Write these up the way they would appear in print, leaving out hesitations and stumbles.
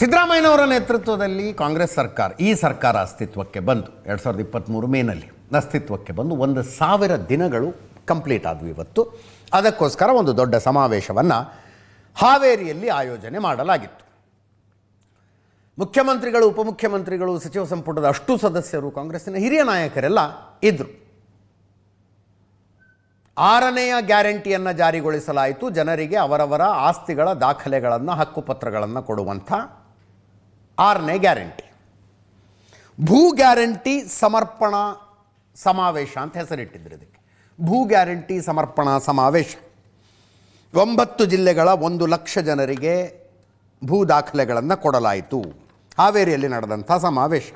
ಸಿದ್ದರಾಮಯ್ಯನವರ ನೇತೃತ್ವದಲ್ಲಿ ಕಾಂಗ್ರೆಸ್ ಸರ್ಕಾರ ಈ ಸರ್ಕಾರ ಅಸ್ತಿತ್ವಕ್ಕೆ ಬಂದು 2023 ಮೇನಲ್ಲಿ ಅಸ್ತಿತ್ವಕ್ಕೆ ಬಂದು 1000 ದಿನಗಳು ಕಂಪ್ಲೀಟ್ ಆದವು ಇವತ್ತು. ಅದಕ್ಕೋಸ್ಕರ ಒಂದು ದೊಡ್ಡ ಸಮಾವೇಶವನ್ನು ಹಾವೇರಿಯಲ್ಲಿ ಆಯೋಜನೆ ಮಾಡಲಾಗಿತ್ತು. ಮುಖ್ಯಮಂತ್ರಿಗಳು, ಉಪಮುಖ್ಯಮಂತ್ರಿಗಳು, ಸಚಿವ ಸಂಪುಟದ ಅಷ್ಟು ಸದಸ್ಯರು, ಕಾಂಗ್ರೆಸ್ಸಿನ ಹಿರಿಯ ನಾಯಕರೆಲ್ಲ ಇದ್ದರು. 6ನೆಯ ಗ್ಯಾರಂಟಿಯನ್ನು ಜಾರಿಗೊಳಿಸಲಾಯಿತು. ಜನರಿಗೆ ಅವರವರ ಆಸ್ತಿಗಳ ದಾಖಲೆಗಳನ್ನು, ಹಕ್ಕುಪತ್ರಗಳನ್ನು ಕೊಡುವಂಥ 6ನೇ ಗ್ಯಾರಂಟಿ. ಭೂ ಗ್ಯಾರಂಟಿ ಸಮರ್ಪಣಾ ಸಮಾವೇಶ ಅಂತ ಹೆಸರಿಟ್ಟಿದ್ರು ಇದಕ್ಕೆ. ಭೂ ಗ್ಯಾರಂಟಿ ಸಮರ್ಪಣಾ ಸಮಾವೇಶ. 9 ಜಿಲ್ಲೆಗಳ 1 ಲಕ್ಷ ಜನರಿಗೆ ಭೂ ದಾಖಲೆಗಳನ್ನು ಕೊಡಲಾಯಿತು. ಹಾವೇರಿಯಲ್ಲಿ ನಡೆದಂಥ ಸಮಾವೇಶ.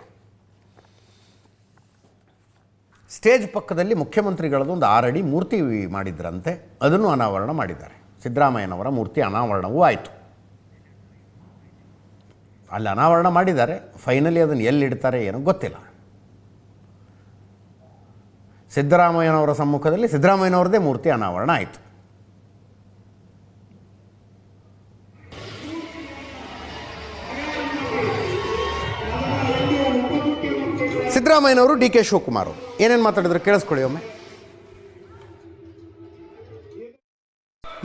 ಸ್ಟೇಜ್ ಪಕ್ಕದಲ್ಲಿ ಮುಖ್ಯಮಂತ್ರಿಗಳದ್ದು ಒಂದು 6 ಅಡಿ ಮೂರ್ತಿ ಮಾಡಿದ್ರಂತೆ, ಅದನ್ನು ಅನಾವರಣ ಮಾಡಿದ್ದಾರೆ. ಸಿದ್ದರಾಮಯ್ಯನವರ ಮೂರ್ತಿ ಅನಾವರಣವೂ ಆಯಿತು. ಅಲ್ಲಿ ಅನಾವರಣ ಮಾಡಿದ್ದಾರೆ. ಫೈನಲಿ ಅದನ್ನು ಎಲ್ಲಿಡ್ತಾರೆ ಏನೋ ಗೊತ್ತಿಲ್ಲ. ಸಿದ್ದರಾಮಯ್ಯನವರ ಸಮ್ಮುಖದಲ್ಲಿ ಸಿದ್ದರಾಮಯ್ಯನವ್ರದ್ದೇ ಮೂರ್ತಿ ಅನಾವರಣ ಆಯಿತು. ಸಿದ್ದರಾಮಯ್ಯನವರು ಡಿ ಕೆ ಶಿವಕುಮಾರ್ ಅವರು ಏನೇನು ಮಾತಾಡಿದ್ರು ಕೇಳಿಸ್ಕೊಳ್ಳಿ ಒಮ್ಮೆ.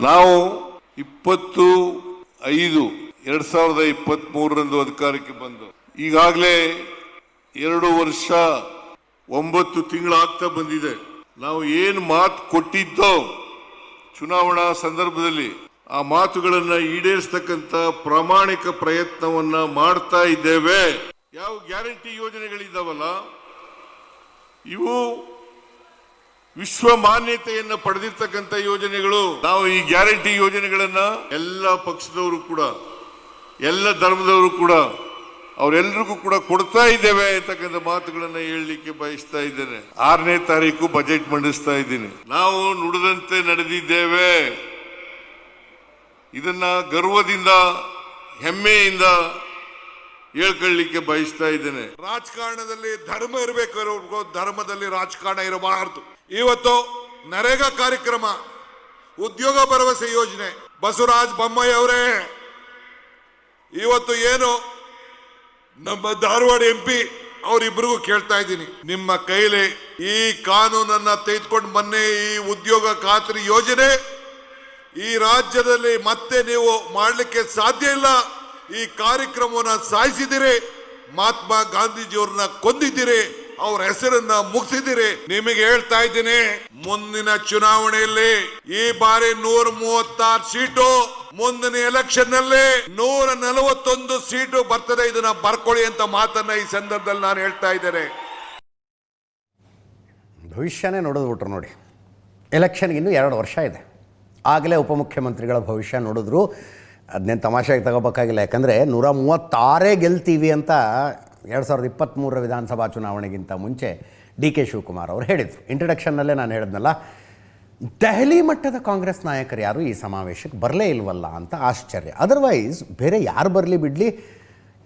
ನಾವು 20/5/2023 ಅಧಿಕಾರಕ್ಕೆ ಬಂದು ಈಗಾಗಲೇ 2 ವರ್ಷ 9 ತಿಂಗಳಾಗ್ತಾ ಬಂದಿದೆ. ನಾವು ಏನು ಮಾತು ಕೊಟ್ಟಿದ್ದೋ ಚುನಾವಣಾ ಸಂದರ್ಭದಲ್ಲಿ ಆ ಮಾತುಗಳನ್ನ ಈಡೇರಿಸತಕ್ಕಂತ ಪ್ರಾಮಾಣಿಕ ಪ್ರಯತ್ನವನ್ನ ಮಾಡ್ತಾ ಇದ್ದೇವೆ. ಯಾವ ಗ್ಯಾರಂಟಿ ಯೋಜನೆಗಳಿದ್ದಾವಲ್ಲ ಇವು ವಿಶ್ವ ಮಾನ್ಯತೆಯನ್ನ ಪಡೆದಿರ್ತಕ್ಕಂಥ ಯೋಜನೆಗಳು. ನಾವು ಈ ಗ್ಯಾರಂಟಿ ಯೋಜನೆಗಳನ್ನ ಎಲ್ಲ ಪಕ್ಷದವರು ಕೂಡ, ಎಲ್ಲ ಧರ್ಮದವರು ಕೂಡ, ಅವರೆಲ್ಲರಿಗೂ ಕೂಡ ಕೊಡ್ತಾ ಇದ್ದೇವೆ ಅಂತಕ್ಕಂಥ ಮಾತುಗಳನ್ನ ಹೇಳಲಿಕ್ಕೆ ಬಯಸ್ತಾ ಇದ್ದೇನೆ. 6ನೇ ತಾರೀಕು ಬಜೆಟ್ ಮಂಡಿಸ್ತಾ ಇದ್ದೀನಿ. ನಾವು ನುಡಿದಂತೆ ನಡೆದಿದ್ದೇವೆ. ಇದನ್ನ ಗರ್ವದಿಂದ, ಹೆಮ್ಮೆಯಿಂದ ಹೇಳ್ಕೊಳ್ಳಿಕ್ಕೆ ಬಯಸ್ತಾ ಇದ್ದೇನೆ. ರಾಜಕಾರಣದಲ್ಲಿ ಧರ್ಮ ಇರಬೇಕು, ಧರ್ಮದಲ್ಲಿ ರಾಜಕಾರಣ ಇರಬಾರದು. ಇವತ್ತು ನರೇಗಾ ಕಾರ್ಯಕ್ರಮ, ಉದ್ಯೋಗ ಭರವಸೆ ಯೋಜನೆ, ಬಸವರಾಜ ಬೊಮ್ಮಾಯಿ ಅವರೇ, ಇವತ್ತು ಏನು ನಮ್ಮ ಧಾರವಾಡ MP ಅವರಿಬ್ಬರಿಗೂ ಕೇಳ್ತಾ ಇದ್ದೀನಿ, ನಿಮ್ಮ ಕೈಲಿ ಈ ಕಾನೂನನ್ನ ತೆಗೆದುಕೊಂಡು ಮೊನ್ನೆ ಈ ಉದ್ಯೋಗ ಖಾತ್ರಿ ಯೋಜನೆ ಈ ರಾಜ್ಯದಲ್ಲಿ ಮತ್ತೆ ನೀವು ಮಾಡಲಿಕ್ಕೆ ಸಾಧ್ಯ ಇಲ್ಲ. ಈ ಕಾರ್ಯಕ್ರಮವನ್ನ ಸಾಯಿಸಿದಿರಿ, ಮಹಾತ್ಮ ಗಾಂಧೀಜಿಯವ್ರನ್ನ ಕೊಂದಿದ್ದೀರಿ, ಅವ್ರ ಹೆಸರನ್ನ ಮುಗಿಸಿದಿರಿ. ನಿಮಗೆ ಹೇಳ್ತಾ ಇದ್ದೀನಿ, ಮುಂದಿನ ಚುನಾವಣೆಯಲ್ಲಿ ಈ ಬಾರಿ 136 ಸೀಟು, ಮುಂದಿನ ಎಲೆಕ್ಷನ್ ನಲ್ಲಿ 141 ಸೀಟು ಬರ್ತದೆ. ಇದನ್ನ ಬರ್ಕೊಳ್ಳಿ ಅಂತ ಮಾತನ್ನ ಈ ಸಂದರ್ಭದಲ್ಲಿ ನಾನು ಹೇಳ್ತಾ ಇದ್ದೇನೆ. ಭವಿಷ್ಯನೇ ನೋಡಿದ್ಬಿಟ್ರು ನೋಡಿ. ಎಲೆಕ್ಷನ್ಗೆ ಇನ್ನೂ 2 ವರ್ಷ ಇದೆ. ಆಗಲೇ ಉಪಮುಖ್ಯಮಂತ್ರಿಗಳ ಭವಿಷ್ಯ ನೋಡಿದ್ರು. ಅದನ್ನೇನು ತಮಾಷೆಗೆ ತಗೋಬೇಕಾಗಿಲ್ಲ. ಯಾಕಂದರೆ 136 ಗೆಲ್ತೀವಿ ಅಂತ 2023 ವಿಧಾನಸಭಾ ಚುನಾವಣೆಗಿಂತ ಮುಂಚೆ ಡಿ ಕೆ ಶಿವಕುಮಾರ್ ಅವರು ಹೇಳಿದರು. ಇಂಟ್ರಡಕ್ಷನ್ನಲ್ಲೇ ನಾನು ಹೇಳಿದ್ನಲ್ಲ, ದೆಹಲಿ ಮಟ್ಟದ ಕಾಂಗ್ರೆಸ್ ನಾಯಕರು ಯಾರು ಈ ಸಮಾವೇಶಕ್ಕೆ ಬರಲೇ ಇಲ್ವಲ್ಲ ಅಂತ ಆಶ್ಚರ್ಯ. ಅದರ್ವೈಸ್ ಬೇರೆ ಯಾರು ಬರಲಿ ಬಿಡಲಿ,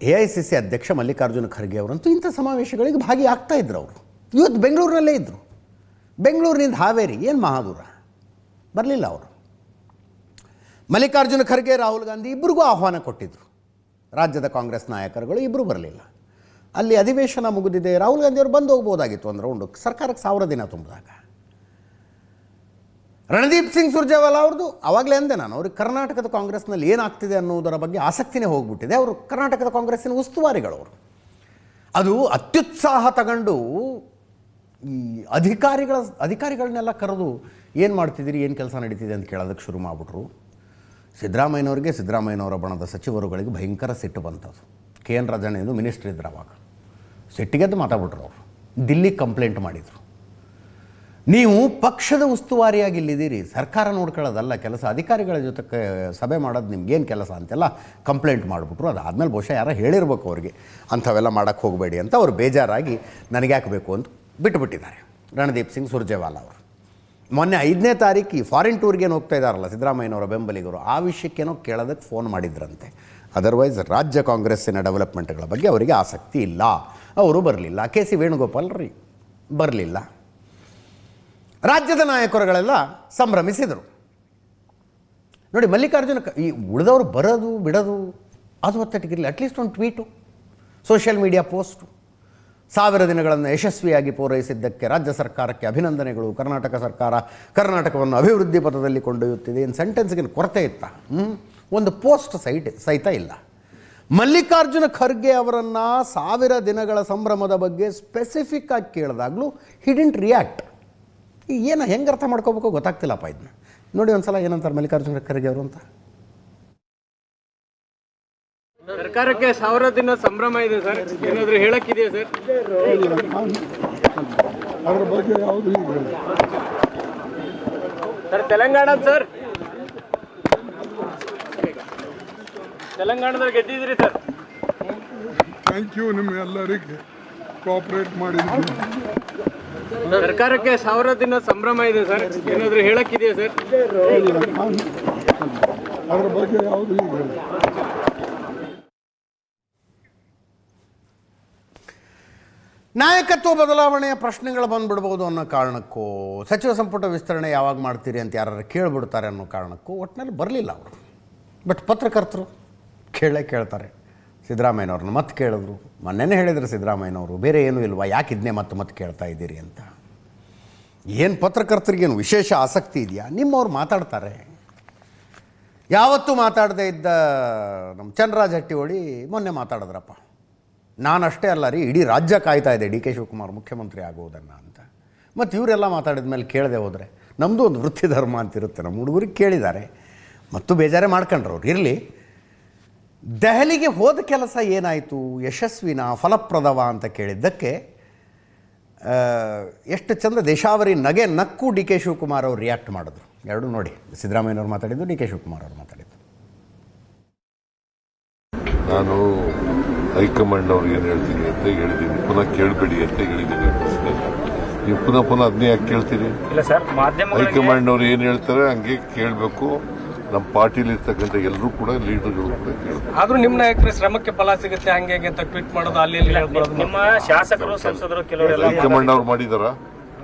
AICC ಅಧ್ಯಕ್ಷ ಮಲ್ಲಿಕಾರ್ಜುನ ಖರ್ಗೆ ಅವರಂತೂ ಇಂಥ ಸಮಾವೇಶಗಳಿಗೆ ಭಾಗಿಯಾಗ್ತಾ ಇದ್ರು. ಅವರು ಇವತ್ತು ಬೆಂಗಳೂರಿನಲ್ಲೇ ಇದ್ದರು. ಬೆಂಗಳೂರಿನಿಂದ ಹಾವೇರಿ ಏನು ಮಹಾದೂರ, ಬರಲಿಲ್ಲ ಅವರು. ಮಲ್ಲಿಕಾರ್ಜುನ ಖರ್ಗೆ, ರಾಹುಲ್ ಗಾಂಧಿ ಇಬ್ಬರಿಗೂ ಆಹ್ವಾನ ಕೊಟ್ಟಿದ್ದರು. ರಾಜ್ಯದ ಕಾಂಗ್ರೆಸ್ ನಾಯಕರುಗಳು ಇಬ್ಬರು ಬರಲಿಲ್ಲ. ಅಲ್ಲಿ ಅಧಿವೇಶನ ಮುಗಿದಿದೆ, ರಾಹುಲ್ ಗಾಂಧಿ ಅವರು ಬಂದು ಹೋಗ್ಬೋದಾಗಿತ್ತು ಒಂದು ರೌಂಡು, ಸರ್ಕಾರಕ್ಕೆ 1000 ದಿನ ತುಂಬಿದಾಗ. ರಣದೀಪ್ ಸಿಂಗ್ ಸುರ್ಜೇವಾಲಾ ಅವ್ರದ್ದು ಆವಾಗಲೇ ಅಂದೆ ನಾನು, ಅವ್ರಿಗೆ ಕರ್ನಾಟಕದ ಕಾಂಗ್ರೆಸ್ನಲ್ಲಿ ಏನಾಗ್ತಿದೆ ಅನ್ನೋದರ ಬಗ್ಗೆ ಆಸಕ್ತಿನೇ ಹೋಗ್ಬಿಟ್ಟಿದೆ. ಅವರು ಕರ್ನಾಟಕದ ಕಾಂಗ್ರೆಸ್ಸಿನ ಉಸ್ತುವಾರಿಗಳವರು. ಅದು ಅತ್ಯುತ್ಸಾಹ ತಗೊಂಡು ಈ ಅಧಿಕಾರಿಗಳನ್ನೆಲ್ಲ ಕರೆದು ಏನು ಮಾಡ್ತಿದ್ದೀರಿ, ಏನು ಕೆಲಸ ನಡೀತಿದೆ ಅಂತ ಕೇಳೋದಕ್ಕೆ ಶುರು ಮಾಡಿಬಿಟ್ರು. ಸಿದ್ದರಾಮಯ್ಯನವ್ರಿಗೆ, ಸಿದ್ದರಾಮಯ್ಯನವರ ಬಣದ ಸಚಿವರುಗಳಿಗೆ ಭಯಂಕರ ಸಿಟ್ಟು ಬಂತದು. KN ರಾಜಣ್ಣ ಮಿನಿಸ್ಟ್ರ್ ಇದ್ರು ಅವಾಗ. ಸಿಟ್ಟಿಗೆದ್ದು ಮಾತಾಡ್ಬಿಟ್ರು ಅವರು. ದಿಲ್ಲಿಗೆ ಕಂಪ್ಲೇಂಟ್ ಮಾಡಿದರು. ನೀವು ಪಕ್ಷದ ಉಸ್ತುವಾರಿಯಾಗಿ ಇಲ್ಲಿದ್ದೀರಿ, ಸರ್ಕಾರ ನೋಡ್ಕೊಳ್ಳೋದಲ್ಲ ಕೆಲಸ, ಅಧಿಕಾರಿಗಳ ಜೊತೆ ಸಭೆ ಮಾಡೋದು ನಿಮ್ಗೇನು ಕೆಲಸ ಅಂತೆಲ್ಲ ಕಂಪ್ಲೇಂಟ್ ಮಾಡಿಬಿಟ್ರು. ಅದಾದಮೇಲೆ ಬಹುಶಃ ಯಾರೋ ಹೇಳಿರ್ಬೇಕು ಅವ್ರಿಗೆ, ಅಂಥವೆಲ್ಲ ಮಾಡೋಕ್ಕೆ ಹೋಗಬೇಡಿ ಅಂತ. ಅವರು ಬೇಜಾರಾಗಿ ನನಗೆ ಯಾಕೆ ಬೇಕು ಅಂತ ಬಿಟ್ಟುಬಿಟ್ಟಿದ್ದಾರೆ ರಣದೀಪ್ ಸಿಂಗ್ ಸುರ್ಜೇವಾಲಾ ಅವರು. ಮೊನ್ನೆ 5ನೇ ತಾರೀಕು ಫಾರಿನ್ ಟೂರ್ಗೇನು ಹೋಗ್ತಾ ಇದ್ದಾರಲ್ಲ ಸಿದ್ದರಾಮಯ್ಯನವರ ಬೆಂಬಲಿಗರು, ಆ ವಿಷಯಕ್ಕೇನೋ ಕೇಳೋದಕ್ಕೆ ಫೋನ್ ಮಾಡಿದ್ರಂತೆ. ಅದರ್ವೈಸ್ ರಾಜ್ಯ ಕಾಂಗ್ರೆಸ್ಸಿನ ಡೆವಲಪ್ಮೆಂಟ್ಗಳ ಬಗ್ಗೆ ಅವರಿಗೆ ಆಸಕ್ತಿ ಇಲ್ಲ. ಅವರು ಬರಲಿಲ್ಲ. KC ವೇಣುಗೋಪಾಲ್ ರೀ ಬರಲಿಲ್ಲ. ರಾಜ್ಯದ ನಾಯಕರುಗಳೆಲ್ಲ ಸಂಭ್ರಮಿಸಿದರು. ನೋಡಿ, ಮಲ್ಲಿಕಾರ್ಜುನ ಈ ಉಳಿದವರು ಬರೋದು ಬಿಡೋದು ಅದು ಒತ್ತಟ್ಟಿಗಿರಲಿ, ಅಟ್ಲೀಸ್ಟ್ ಒಂದು ಟ್ವೀಟು, ಸೋಷಿಯಲ್ ಮೀಡಿಯಾ ಪೋಸ್ಟು. 1000 ದಿನಗಳನ್ನು ಯಶಸ್ವಿಯಾಗಿ ಪೂರೈಸಿದ್ದಕ್ಕೆ ರಾಜ್ಯ ಸರ್ಕಾರಕ್ಕೆ ಅಭಿನಂದನೆಗಳು, ಕರ್ನಾಟಕ ಸರ್ಕಾರ ಕರ್ನಾಟಕವನ್ನು ಅಭಿವೃದ್ಧಿ ಪಥದಲ್ಲಿ ಕೊಂಡೊಯ್ಯುತ್ತಿದೆ. ಏನು ಸೆಂಟೆನ್ಸ್ಗೆ ಕೊರತೆ ಇತ್ತಾ? ಒಂದು ಪೋಸ್ಟ್ ಸಹಿತ ಇಲ್ಲ. ಮಲ್ಲಿಕಾರ್ಜುನ ಖರ್ಗೆ ಅವರನ್ನು 1000 ದಿನಗಳ ಸಂಭ್ರಮದ ಬಗ್ಗೆ ಸ್ಪೆಸಿಫಿಕ್ ಆಗಿ ಕೇಳಿದಾಗಲೂ ಹಿ ಡಿಂಟ್ ರಿಯಾಕ್ಟ್. ಏನು ಹೆಂಗೆ ಅರ್ಥ ಮಾಡ್ಕೋಬೇಕೋ ಗೊತ್ತಾಗ್ತಿಲ್ಲಪ್ಪ ಇದನ್ನ. ನೋಡಿ ಒಂದ್ಸಲ ಏನಂತಾರೆ ಮಲ್ಲಿಕಾರ್ಜುನ ಖರ್ಗೆ ಅವರು ಅಂತ. ಸರ್ಕಾರಕ್ಕೆ 1000 ದಿನ ಸಂಭ್ರಮ ಇದೆ ಸರ್, ಏನಾದರೂ ಹೇಳಕ್ಕಿದೆಯಾ ಸರ್? ಅದರ ಬಗ್ಗೆ ಯಾವುದು ಸರ್ ತೆಲಂಗಾಣದಲ್ಲಿ ಗೆದ್ದಿದ್ರಿ ಸರ್. ಥ್ಯಾಂಕ್ ಯು ನಿಮ್ಮೆಲ್ಲರಿಗೆ ಕೋಆಪರೇಟ್ ಮಾಡಿದ್ರಿ. ಸರ್ಕಾರಕ್ಕೆ 1000 ದಿನ ಸಂಭ್ರಮ ಇದೆ ಸರ್, ಏನಾದರೂ ಹೇಳಕ್ಕಿದೆಯಾ ಸರ್? ಅದರ ಬಗ್ಗೆ ಯಾವುದು ನಾಯಕತ್ವ ಬದಲಾವಣೆಯ ಪ್ರಶ್ನೆಗಳು ಬಂದುಬಿಡ್ಬೋದು ಅನ್ನೋ ಕಾರಣಕ್ಕೂ, ಸಚಿವ ಸಂಪುಟ ವಿಸ್ತರಣೆ ಯಾವಾಗ ಮಾಡ್ತೀರಿ ಅಂತ ಯಾರು ಕೇಳಿಬಿಡ್ತಾರೆ ಅನ್ನೋ ಕಾರಣಕ್ಕೂ ಒಟ್ಟಿನಲ್ಲಿ ಬರಲಿಲ್ಲ ಅವರು. ಬಟ್ ಪತ್ರಕರ್ತರು ಕೇಳ್ತಾರೆ. ಸಿದ್ದರಾಮಯ್ಯನವ್ರನ್ನ ಮತ್ತೆ ಕೇಳಿದ್ರು. ಮೊನ್ನೆನೇ ಹೇಳಿದ್ರು ಸಿದ್ದರಾಮಯ್ಯನವರು, ಬೇರೆ ಏನೂ ಇಲ್ವಾ, ಯಾಕೆ ಇದನ್ನೇ ಮತ್ತೆ ಕೇಳ್ತಾ ಇದ್ದೀರಿ ಅಂತ. ಏನು ಪತ್ರಕರ್ತರಿಗೇನು ವಿಶೇಷ ಆಸಕ್ತಿ ಇದೆಯಾ? ನಿಮ್ಮವ್ರು ಮಾತಾಡ್ತಾರೆ. ಯಾವತ್ತೂ ಮಾತಾಡದೇ ಇದ್ದ ನಮ್ಮ ಚನ್ನರಾಜ್ ಹಟ್ಟಿಹೊಳಿ ಮೊನ್ನೆ ಮಾತಾಡಿದ್ರಪ್ಪ. ನಾನಷ್ಟೇ ಅಲ್ಲ ರೀ, ಇಡೀ ರಾಜ್ಯ ಕಾಯ್ತಾ ಇದೆ ಡಿ ಕೆ ಶಿವಕುಮಾರ್ ಮುಖ್ಯಮಂತ್ರಿ ಆಗುವುದನ್ನು ಅಂತ. ಮತ್ತು ಇವರೆಲ್ಲ ಮಾತಾಡಿದ ಮೇಲೆ ಕೇಳದೆ ಹೋದರೆ ನಮ್ಮದು ಒಂದು ವೃತ್ತಿ ಧರ್ಮ ಅಂತಿರುತ್ತೆ. ನಮ್ಮ ಹುಡುಗರಿಗೆ ಕೇಳಿದ್ದಾರೆ ಮತ್ತು ಬೇಜಾರೇ ಮಾಡ್ಕೊಂಡ್ರು ಅವ್ರು. ಇರಲಿ, ದೆಹಲಿಗೆ ಹೋದ ಕೆಲಸ ಏನಾಯಿತು, ಯಶಸ್ವಿನ ಫಲಪ್ರದವ ಅಂತ ಕೇಳಿದ್ದಕ್ಕೆ ಎಷ್ಟು ಚಂದ ದೇಶಾವರಿ ನಕ್ಕು ಡಿ ಕೆ ಶಿವಕುಮಾರ್ ಅವರು ರಿಯಾಕ್ಟ್ ಮಾಡಿದ್ರು. ಎರಡೂ ನೋಡಿ, ಸಿದ್ದರಾಮಯ್ಯನವ್ರು ಮಾತಾಡಿದ್ದು, ಡಿ ಕೆ ಶಿವಕುಮಾರ್ ಅವರು ಮಾತಾಡಿದ್ದು. ನಾನು ಹೈಕಮಾಂಡ್ ಅವ್ರು ಏನು ಹೇಳ್ತೀನಿ ಅಂತ ಹೇಳಿದ್ದೀನಿ, ಪುನಃ ಕೇಳಬೇಡಿ ಅಂತ ಹೇಳಿದ್ದೀನಿ. ನೀವು ಪುನಃ ಅದನ್ನೇ ಯಾಕೆ ಕೇಳ್ತೀರಿ? ಹೈಕಮಾಂಡ್ ಅವ್ರು ಏನು ಹೇಳ್ತಾರೆ ಹಂಗೆ ಕೇಳಬೇಕು. ನಮ್ಮ ಪಾರ್ಟಿಲಿ ಇರ್ತಕ್ಕಂಥ ಎಲ್ಲರೂ ಕೂಡ ಲೀಡರ್ಗಳು ಕೂಡ ಕೇಳಬೇಕು. ಆದ್ರೂ ನಿಮ್ಮ ನಾಯಕರ ಶ್ರಮಕ್ಕೆ ಫಲ ಸಿಗುತ್ತೆ ಹಂಗೆ ಅಂತ ಟ್ವೀಟ್ ಮಾಡೋದು, ಅಲ್ಲಿ ನಿಮ್ಮ ಶಾಸಕರು ಸಂಸದರು ಕೆಲವರೆಲ್ಲ ಹೈಕಮಾಂಡ್ ಅವ್ರು ಮಾಡಿದಾರಾ?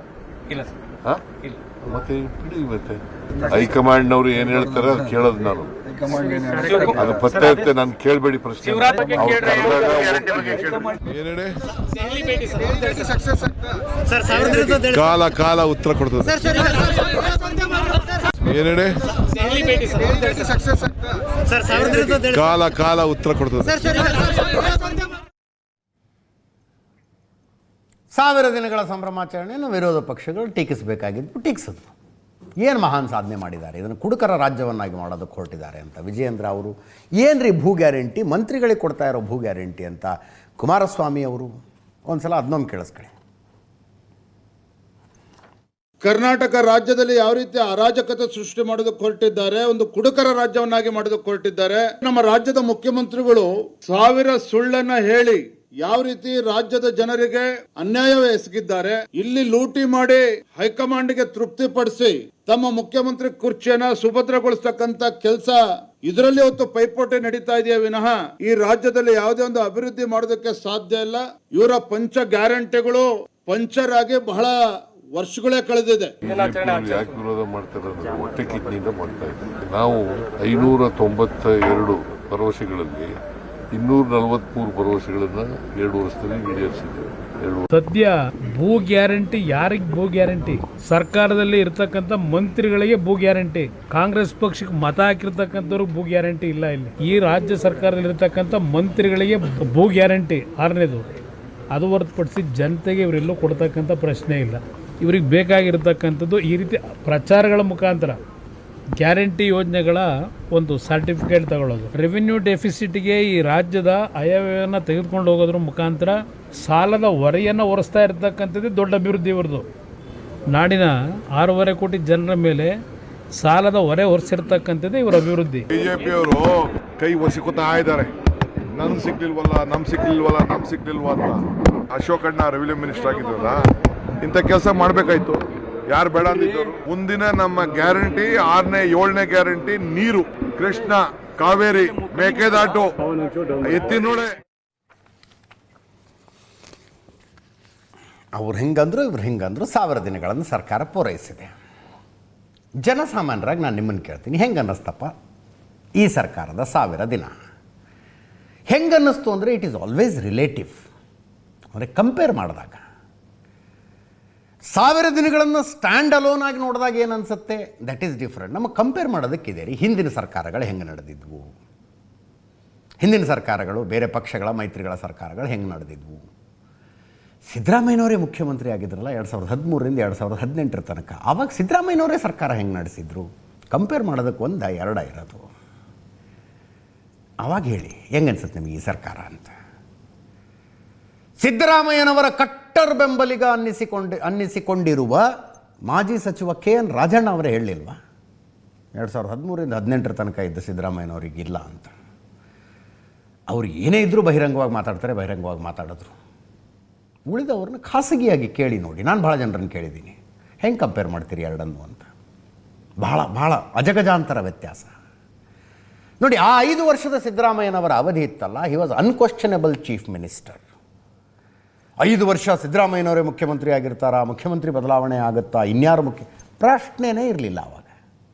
ಇಲ್ಲ ಸರ್. ಮತ್ತೆ ಬಿಡಿ, ಮತ್ತೆ ಹೈಕಮಾಂಡ್ ಅವ್ರು ಏನ್ ಹೇಳ್ತಾರೆ ಅದು ಕೇಳೋದು. ನಾನು ಅದು ಪತ್ತೆ ಇರುತ್ತೆ, ನಾನು ಕೇಳಬೇಡಿ ಪ್ರಶ್ನೆ. ಕಾಲ ಉತ್ತರ ಕೊಡ್ತದೆ. ಏನೇಳೆ ಕಾಲ ಉತ್ತರ ಕೊಡ್ತದೆ. 1000 ದಿನಗಳ ಸಂಭ್ರಮಾಚರಣೆಯನ್ನು ವಿರೋಧ ಪಕ್ಷಗಳು ಟೀಕಿಸಬೇಕಾಗಿದ್ದು ಟೀಕಿಸಿದ್ರು. ಏನು ಮಹಾನ್ ಸಾಧನೆ ಮಾಡಿದ್ದಾರೆ, ಇದನ್ನು ಕುಡುಕರ ರಾಜ್ಯವನ್ನಾಗಿ ಮಾಡೋದಕ್ಕೆ ಹೊರಟಿದ್ದಾರೆ ಅಂತ ವಿಜಯೇಂದ್ರ ಅವರು. ಏನ್ರಿ ಭೂ ಗ್ಯಾರಂಟಿ, ಮಂತ್ರಿಗಳಿಗೆ ಕೊಡ್ತಾ ಇರೋ ಭೂ ಗ್ಯಾರಂಟಿ ಅಂತ ಕುಮಾರಸ್ವಾಮಿ ಅವರು. ಒಂದ್ಸಲ ಅದನ್ನೊಂದು ಕೇಳಿಸ್ಕೊಳ್ಳಿ. ಕರ್ನಾಟಕ ರಾಜ್ಯದಲ್ಲಿ ಯಾವ ರೀತಿ ಅರಾಜಕತೆ ಸೃಷ್ಟಿ ಮಾಡೋದಕ್ಕೆ ಹೊರಟಿದ್ದಾರೆ, ಒಂದು ಕುಡುಕರ ರಾಜ್ಯವನ್ನಾಗಿ ಮಾಡೋದಕ್ಕೆ ಹೊರಟಿದ್ದಾರೆ. ನಮ್ಮ ರಾಜ್ಯದ ಮುಖ್ಯಮಂತ್ರಿಗಳು 1000 ಸುಳ್ಳನ್ನ ಹೇಳಿ ಯಾವ ರೀತಿ ರಾಜ್ಯದ ಜನರಿಗೆ ಅನ್ಯಾಯವೇ ಎಸಗಿದ್ದಾರೆ. ಇಲ್ಲಿ ಲೂಟಿ ಮಾಡಿ ಹೈಕಮಾಂಡ್ಗೆ ತೃಪ್ತಿಪಡಿಸಿ ತಮ್ಮ ಮುಖ್ಯಮಂತ್ರಿ ಕುರ್ಚಿಯನ್ನ ಸುಭದ್ರಗೊಳಿಸತಕ್ಕಂತ ಕೆಲಸ, ಇದರಲ್ಲಿ ಇವತ್ತು ಪೈಪೋಟಿ ನಡೀತಾ ಇದೆಯೇ ವಿನಃ ಈ ರಾಜ್ಯದಲ್ಲಿ ಯಾವುದೇ ಒಂದು ಅಭಿವೃದ್ಧಿ ಮಾಡೋದಕ್ಕೆ ಸಾಧ್ಯ ಇಲ್ಲ. ಇವರ ಪಂಚ ಗ್ಯಾರಂಟಿಗಳು ಪಂಚರ್ ಆಗಿ ಬಹಳ ವರ್ಷಗಳೇ ಕಳೆದಿದೆ. ಯಾಕೆ ವಿರೋಧ ಮಾಡ್ತಾರೆ ಅಂದ್ರೆ ಹೊಟ್ಟೆ ಕಿಡ್ನಿಯಿಂದ ಮಾಡ್ತಾ ಇದ್ದಾರೆ. ನಾವು 592 ಭರವಸೆಗಳಲ್ಲಿ 243 ಭರವಸೆಗಳನ್ನ 2 ವರ್ಷದಲ್ಲಿ ಈಡೇರಿಸಿದ್ದೇವೆ. ಸದ್ಯ ಭೂ ಗ್ಯಾರಂಟಿ ಯಾರಿಗೆ ಭೂ ಗ್ಯಾರಂಟಿ? ಸರ್ಕಾರದಲ್ಲಿ ಇರ್ತಕ್ಕಂಥ ಮಂತ್ರಿಗಳಿಗೆ ಭೂ ಗ್ಯಾರಂಟಿ. ಕಾಂಗ್ರೆಸ್ ಪಕ್ಷಕ್ಕೆ ಮತ ಹಾಕಿರ್ತಕ್ಕಂಥವ್ರಿಗೆ ಭೂ ಗ್ಯಾರಂಟಿ ಇಲ್ಲ. ಇಲ್ಲಿ ಈ ರಾಜ್ಯ ಸರ್ಕಾರದಲ್ಲಿ ಇರ್ತಕ್ಕಂಥ ಮಂತ್ರಿಗಳಿಗೆ ಭೂ ಗ್ಯಾರಂಟಿ 6ನೇದು. ಅದು ಹೊರತುಪಡಿಸಿ ಜನತೆಗೆ ಇವರೆಲ್ಲೂ ಕೊಡ್ತಕ್ಕಂಥ ಪ್ರಶ್ನೆ ಇಲ್ಲ. ಇವ್ರಿಗೆ ಬೇಕಾಗಿರ್ತಕ್ಕಂಥದ್ದು ಈ ರೀತಿ ಪ್ರಚಾರಗಳ ಮುಖಾಂತರ ಗ್ಯಾರಂಟಿ ಯೋಜನೆಗಳ ಒಂದು ಸರ್ಟಿಫಿಕೇಟ್ ತಗೊಳ್ಳೋದು. ರೆವಿನ್ಯೂ ಡೆಫಿಸಿಟ್ಗೆ ಈ ರಾಜ್ಯದ ಆಯವ್ಯಯವನ್ನು ತೆಗೆದುಕೊಂಡು ಹೋಗೋದ್ರ ಮುಖಾಂತರ ಸಾಲದ ಹೊರೆಯನ್ನು ಹೊರಿಸ್ತಾ ಇರತಕ್ಕಂಥದ್ದು ದೊಡ್ಡ ಅಭಿವೃದ್ಧಿ ಇವ್ರದ್ದು. ನಾಡಿನ 6.5 ಕೋಟಿ ಜನರ ಮೇಲೆ ಸಾಲದ ಹೊರೆ ಹೊರಿಸಿರ್ತಕ್ಕಂಥದ್ದು ಇವರ ಅಭಿವೃದ್ಧಿ. ಬಿಜೆಪಿಯವರು ಕೈ ಒಸಿಕೋತಾ ಇದ್ದಾರೆ, ನಮ್ ಸಿಗ್ಲಿಲ್ವಲ್ಲ ಅಂತ. ಅಶೋಕ್ ಅಣ್ಣ ರೆವಿನ್ಯೂ ಮಿನಿಸ್ಟರ್ ಆಗಿದ್ರಲ್ಲ, ಇಂಥ ಕೆಲಸ ಮಾಡ್ಬೇಕಾಯ್ತು. ಯಾರು ಬೇಡ ಅಂದಿದ್ದವರು? ಮುಂದಿನ ನಮ್ಮ ಗ್ಯಾರಂಟಿ 6ನೇ 7ನೇ ಗ್ಯಾರಂಟಿ ನೀರು, ಕೃಷ್ಣ, ಕಾವೇರಿ, ಮೇಕೆದಾಟು, ಎತ್ತಿನೋಳೆ. ಅವ್ರು ಹಿಂಗಂದ್ರು ಇವ್ರು ಹಿಂಗಂದ್ರು 1000 ದಿನಗಳನ್ನು ಸರ್ಕಾರ ಪೂರೈಸಿದೆ. ಜನಸಾಮಾನ್ಯರಾಗಿ ನಾನು ನಿಮ್ಮನ್ನು ಕೇಳ್ತೀನಿ, ಹೆಂಗೆ ಅನ್ನಿಸ್ತಪ್ಪ ಈ ಸರ್ಕಾರದ 1000 ದಿನ? ಹೆಂಗನ್ನಿಸ್ತು ಅಂದರೆ ಇಟ್ ಈಸ್ ಆಲ್ವೇಸ್ ರಿಲೇಟಿವ್. ಅಂದರೆ ಕಂಪೇರ್ ಮಾಡಿದಾಗ 1000 ದಿನಗಳನ್ನು ಸ್ಟ್ಯಾಂಡ್ ಅಲೋನ್ ಆಗಿ ನೋಡಿದಾಗ ಏನು ಅನಿಸುತ್ತೆ, ದಟ್ ಈಸ್ ಡಿಫ್ರೆಂಟ್. ನಮಗೆ ಕಂಪೇರ್ ಮಾಡೋದಕ್ಕಿದೆ ರೀ. ಹಿಂದಿನ ಸರ್ಕಾರಗಳು ಹೆಂಗೆ ನಡೆದಿದ್ವು, ಹಿಂದಿನ ಸರ್ಕಾರಗಳು, ಬೇರೆ ಪಕ್ಷಗಳ ಮೈತ್ರಿಗಳ ಸರ್ಕಾರಗಳು ಹೆಂಗೆ ನಡೆದಿದ್ವು. ಸಿದ್ದರಾಮಯ್ಯನವರೇ ಮುಖ್ಯಮಂತ್ರಿ ಆಗಿದ್ರಲ್ಲ 2013ರಿಂದ 2018 ತನಕ. ಆವಾಗ ಸಿದ್ದರಾಮಯ್ಯನವರೇ ಸರ್ಕಾರ ಹೆಂಗೆ ನಡೆಸಿದ್ರು, ಕಂಪೇರ್ ಮಾಡೋದಕ್ಕೆ 1-2 ಇರೋದು. ಆವಾಗ ಹೇಳಿ ಹೆಂಗೆ ಅನ್ಸುತ್ತೆ ನಿಮಗೆ ಈ ಸರ್ಕಾರ ಅಂತ. ಸಿದ್ದರಾಮಯ್ಯನವರ ಕಟ್ಟರ್ ಬೆಂಬಲಿಗ ಅನ್ನಿಸಿಕೊಂಡಿರುವ ಮಾಜಿ ಸಚಿವ KN ರಾಜಣ್ಣ ಅವರೇ ಹೇಳಲಿಲ್ವಾ 2013ರಿಂದ 2018 ತನಕ ಇದ್ದ ಸಿದ್ದರಾಮಯ್ಯನವರಿಗಿಲ್ಲ ಅಂತ. ಅವ್ರು ಏನೇ ಇದ್ದರೂ ಬಹಿರಂಗವಾಗಿ ಮಾತಾಡ್ತಾರೆ, ಬಹಿರಂಗವಾಗಿ ಮಾತಾಡಿದ್ರು. ಉಳಿದವ್ರನ್ನ ಖಾಸಗಿಯಾಗಿ ಕೇಳಿ ನೋಡಿ. ನಾನು ಭಾಳ ಜನರನ್ನು ಕೇಳಿದ್ದೀನಿ, ಹೆಂಗೆ ಕಂಪೇರ್ ಮಾಡ್ತೀರಿ ಎರಡನ್ನು ಅಂತ. ಭಾಳ ಅಜಗಜಾಂತರ ವ್ಯತ್ಯಾಸ ನೋಡಿ. ಆ 5 ವರ್ಷದ ಸಿದ್ದರಾಮಯ್ಯನವರ ಅವಧಿ ಇತ್ತಲ್ಲ, ಹಿ ವಾಸ್ ಅನ್ಕ್ವಶ್ಚನಬಲ್ ಚೀಫ್ ಮಿನಿಸ್ಟರ್. 5 ವರ್ಷ ಸಿದ್ದರಾಮಯ್ಯನವರೇ ಮುಖ್ಯಮಂತ್ರಿ ಆಗಿರ್ತಾರಾ, ಮುಖ್ಯಮಂತ್ರಿ ಬದಲಾವಣೆ ಆಗುತ್ತಾ, ಇನ್ಯಾರು ಪ್ರಶ್ನೆನೇ ಇರಲಿಲ್ಲ. ಆವಾಗ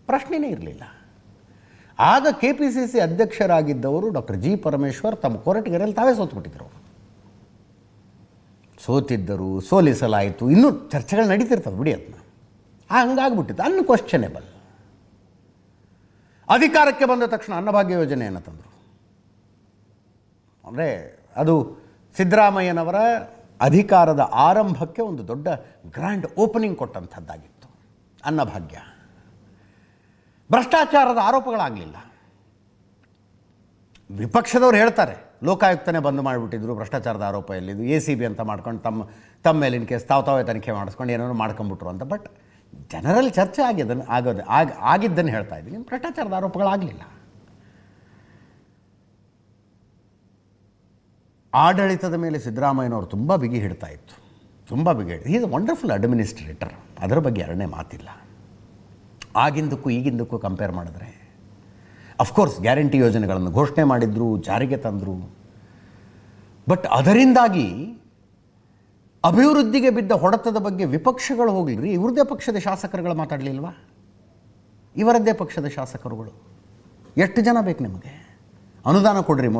ಪ್ರಶ್ನೆನೇ ಇರಲಿಲ್ಲ. ಆಗ KPCC ಅಧ್ಯಕ್ಷರಾಗಿದ್ದವರು ಡಾಕ್ಟರ್ G. ಪರಮೇಶ್ವರ್ ತಮ್ಮ ಕೊರಟಗೆರೆಯಲ್ಲಿ ತಾವೇ ಸೋತುಬಿಟ್ಟಿದ್ರು. ಸೋತಿದ್ದರು, ಸೋಲಿಸಲಾಯಿತು, ಇನ್ನೂ ಚರ್ಚೆಗಳು ನಡೀತಿರ್ತವೆ ಬಿಡಿ. ಅದನ್ನ ಹಂಗಾಗ್ಬಿಟ್ಟಿತ್ತು. ಅನ್ಕ್ವಶ್ಚನೇಬಲ್. ಅಧಿಕಾರಕ್ಕೆ ಬಂದ ತಕ್ಷಣ ಅನ್ನಭಾಗ್ಯ ಯೋಜನೆಯನ್ನು ತಂದರು. ಅಂದರೆ ಅದು ಸಿದ್ದರಾಮಯ್ಯನವರ ಅಧಿಕಾರದ ಆರಂಭಕ್ಕೆ ಒಂದು ದೊಡ್ಡ ಗ್ರ್ಯಾಂಡ್ ಓಪನಿಂಗ್ ಕೊಟ್ಟಂಥದ್ದಾಗಿತ್ತು ಅನ್ನಭಾಗ್ಯ. ಭ್ರಷ್ಟಾಚಾರದ ಆರೋಪಗಳಾಗಲಿಲ್ಲ. ವಿಪಕ್ಷದವ್ರು ಹೇಳ್ತಾರೆ ಲೋಕಾಯುಕ್ತನೇ ಬಂದ್ ಮಾಡಿಬಿಟ್ಟಿದ್ರು, ಭ್ರಷ್ಟಾಚಾರದ ಆರೋಪ ಎಲ್ಲಿದ್ದು, ACB ಅಂತ ಮಾಡ್ಕೊಂಡು ತಮ್ಮ ಮೇಲಿನ ಕೇಸ್ ತಾವೇ ತನಿಖೆ ಮಾಡಿಸ್ಕೊಂಡು ಏನೇನೋ ಮಾಡ್ಕೊಂಬಿಟ್ರು ಅಂತ. ಬಟ್ ಜನರಲ್ಲಿ ಚರ್ಚೆ ಆಗಿದ್ದನ್ನು ಹೇಳ್ತಾ ಇದ್ದೀನಿ. ಭ್ರಷ್ಟಾಚಾರದ ಆರೋಪಗಳಾಗಲಿಲ್ಲ. ಆಡಳಿತದ ಮೇಲೆ ಸಿದ್ದರಾಮಯ್ಯನವರು ತುಂಬ ಬಿಗಿ ಹಿಡ್ತಾ ಇತ್ತು, ತುಂಬ ಬಿಗಿ ಹಿಡಿದು. ಈಸ್ ಅ ವಂಡರ್ಫುಲ್ ಅಡ್ಮಿನಿಸ್ಟ್ರೇಟರ್, ಅದರ ಬಗ್ಗೆ ಎರಡನೇ ಮಾತಿಲ್ಲ. ಆಗಿಂದಕ್ಕೂ ಈಗಿಂದಕ್ಕೂ ಕಂಪೇರ್ ಮಾಡಿದ್ರೆ ಅಫ್ಕೋರ್ಸ್ ಗ್ಯಾರಂಟಿ ಯೋಜನೆಗಳನ್ನು ಘೋಷಣೆ ಮಾಡಿದ್ರು, ಜಾರಿಗೆ ತಂದರು. ಬಟ್ ಅದರಿಂದಾಗಿ ಅಭಿವೃದ್ಧಿಗೆ ಬಿದ್ದ ಹೊಡೆತದ ಬಗ್ಗೆ ವಿಪಕ್ಷಗಳು ಹೋಗಲಿರಿ. ಇವ್ರದ್ದೇ ಪಕ್ಷದ ಶಾಸಕರುಗಳು ಮಾತಾಡಲಿಲ್ವಾ? ಇವರದ್ದೇ ಪಕ್ಷದ ಶಾಸಕರುಗಳು. ಎಷ್ಟು ಜನ ಬೇಕು ನಿಮಗೆ? ಅನುದಾನ ಕೊಡ್ರಿ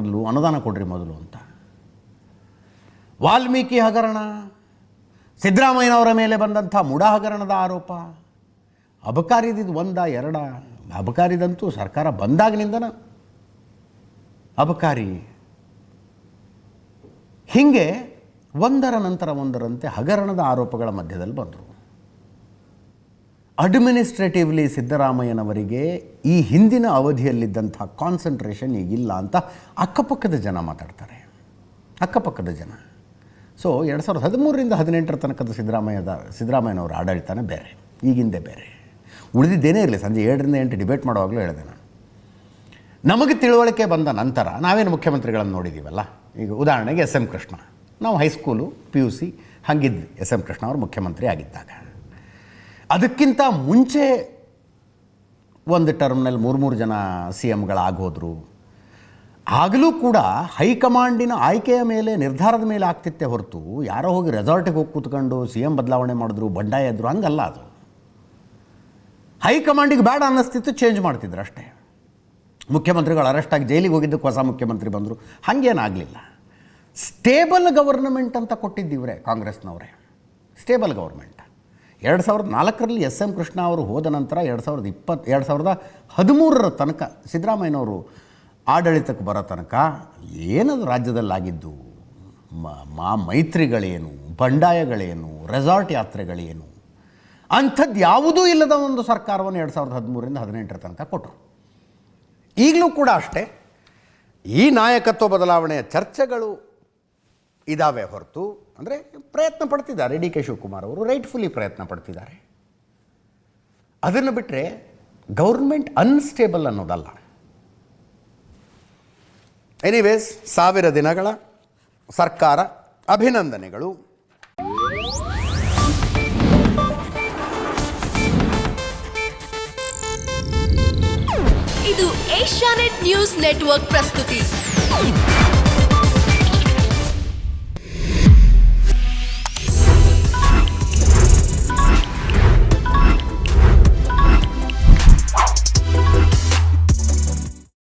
ಮೊದಲು ಅಂತ. ವಾಲ್ಮೀಕಿ ಹಗರಣ, ಸಿದ್ದರಾಮಯ್ಯನವರ ಮೇಲೆ ಬಂದಂಥ ಮುಡಾ ಹಗರಣದ ಆರೋಪ, ಅಬಕಾರಿದ್ದು 1-2 ಅಬಕಾರಿದಂತೂ ಸರ್ಕಾರ ಬಂದಾಗಿನಿಂದನ ಅಬಕಾರಿ. ಹೀಗೆ ಒಂದರ ನಂತರ ಒಂದರಂತೆ ಹಗರಣದ ಆರೋಪಗಳ ಮಧ್ಯದಲ್ಲಿ ಬಂದರು. ಅಡ್ಮಿನಿಸ್ಟ್ರೇಟಿವ್ಲಿ ಸಿದ್ದರಾಮಯ್ಯನವರಿಗೆ ಈ ಹಿಂದಿನ ಅವಧಿಯಲ್ಲಿದ್ದಂಥ ಕಾನ್ಸಂಟ್ರೇಷನ್ ಈಗಿಲ್ಲ ಅಂತ ಅಕ್ಕಪಕ್ಕದ ಜನ ಮಾತಾಡ್ತಾರೆ. ಅಕ್ಕಪಕ್ಕದ ಜನ. ಸೊ 2013ರಿಂದ 2018 ತನಕದ ಸಿದ್ದರಾಮಯ್ಯನವರ ಆಡಳಿತನೇ ಬೇರೆ, ಈಗಿಂದೇ ಬೇರೆ. ಉಳಿದಿದ್ದೇನೇ ಇರಲಿ, ಸಂಜೆ 7ರಿಂದ 8 ಡಿಬೇಟ್ ಮಾಡುವಾಗಲೂ ಹೇಳಿದೆ ನಾನು. ನಮಗೆ ತಿಳುವಳಿಕೆ ಬಂದ ನಂತರ ನಾವೇನು ಮುಖ್ಯಮಂತ್ರಿಗಳನ್ನು ನೋಡಿದ್ದೀವಲ್ಲ, ಈಗ ಉದಾಹರಣೆಗೆ SM ಕೃಷ್ಣ, ನಾವು ಹೈಸ್ಕೂಲು PUC ಹಂಗಿದ್ವಿ SM ಕೃಷ್ಣ ಅವರು ಮುಖ್ಯಮಂತ್ರಿ ಆಗಿದ್ದಾಗ. ಅದಕ್ಕಿಂತ ಮುಂಚೆ ಒಂದು ಟರ್ಮ್ನಲ್ಲಿ 3 ಜನ CMಗಳಾಗೋದ್ರು. ಆಗಲೂ ಕೂಡ ಹೈಕಮಾಂಡಿನ ಆಯ್ಕೆಯ ಮೇಲೆ, ನಿರ್ಧಾರದ ಮೇಲೆ ಆಗ್ತಿತ್ತೆ ಹೊರತು ಯಾರೋ ಹೋಗಿ ರೆಸಾರ್ಟಿಗೆ ಹೋಗಿ ಕೂತ್ಕೊಂಡು CM ಬದಲಾವಣೆ ಮಾಡಿದ್ರು, ಬಂಡಾಯ ಎದ್ರು, ಹಂಗಲ್ಲ. ಅದು ಹೈಕಮಾಂಡಿಗೆ ಬೇಡ ಅನ್ನಿಸ್ತಿತ್ತು, ಚೇಂಜ್ ಮಾಡ್ತಿದ್ರು ಅಷ್ಟೇ. ಮುಖ್ಯಮಂತ್ರಿಗಳು ಅರೆಸ್ಟಾಗಿ ಜೈಲಿಗೆ ಹೋಗಿದ್ದಕ್ಕೆ ಹೊಸ ಮುಖ್ಯಮಂತ್ರಿ ಬಂದರು, ಹಾಗೇನಾಗಲಿಲ್ಲ. ಸ್ಟೇಬಲ್ ಗವರ್ನಮೆಂಟ್ ಅಂತ ಕೊಟ್ಟಿದ್ದೀವ್ರೆ ಕಾಂಗ್ರೆಸ್ನವರೇ, ಸ್ಟೇಬಲ್ ಗವರ್ಮೆಂಟ್. 2004ರಲ್ಲಿ SM ಕೃಷ್ಣ ಅವರು ಹೋದ ನಂತರ 2013ರ ತನಕ ಸಿದ್ದರಾಮಯ್ಯನವರು ಆಡಳಿತಕ್ಕೆ ಬರೋ ತನಕ ಏನದು ರಾಜ್ಯದಲ್ಲಾಗಿದ್ದು, ಮೈತ್ರಿಗಳೇನು, ಬಂಡಾಯಗಳೇನು, ರೆಸಾರ್ಟ್ ಯಾತ್ರೆಗಳೇನು, ಅಂಥದ್ದು ಯಾವುದೂ ಇಲ್ಲದ ಒಂದು ಸರ್ಕಾರವನ್ನು 2013ರಿಂದ 2018 ತನಕ ಕೊಟ್ಟರು. ಈಗಲೂ ಕೂಡ ಅಷ್ಟೇ. ಈ ನಾಯಕತ್ವ ಬದಲಾವಣೆಯ ಚರ್ಚೆಗಳು ಇದ್ದಾವೆ ಹೊರತು, ಅಂದರೆ ಪ್ರಯತ್ನ ಪಡ್ತಿದ್ದಾರೆ. DK ಶಿವಕುಮಾರ್ ಅವರು ರೈಟ್ಫುಲಿ ಪ್ರಯತ್ನ ಪಡ್ತಿದ್ದಾರೆ. ಅದನ್ನು ಬಿಟ್ಟರೆ ಗೌರ್ಮೆಂಟ್ ಅನ್ಸ್ಟೇಬಲ್ ಅನ್ನೋದಲ್ಲ. ಎನಿವೇಸ್, 1000 ದಿನಗಳ ಸರ್ಕಾರ, ಅಭಿನಂದನೆಗಳು. ಇದು ಏಷ್ಯಾನೆಟ್ ನ್ಯೂಸ್ ನೆಟ್ವರ್ಕ್ ಪ್ರಸ್ತುತಿ.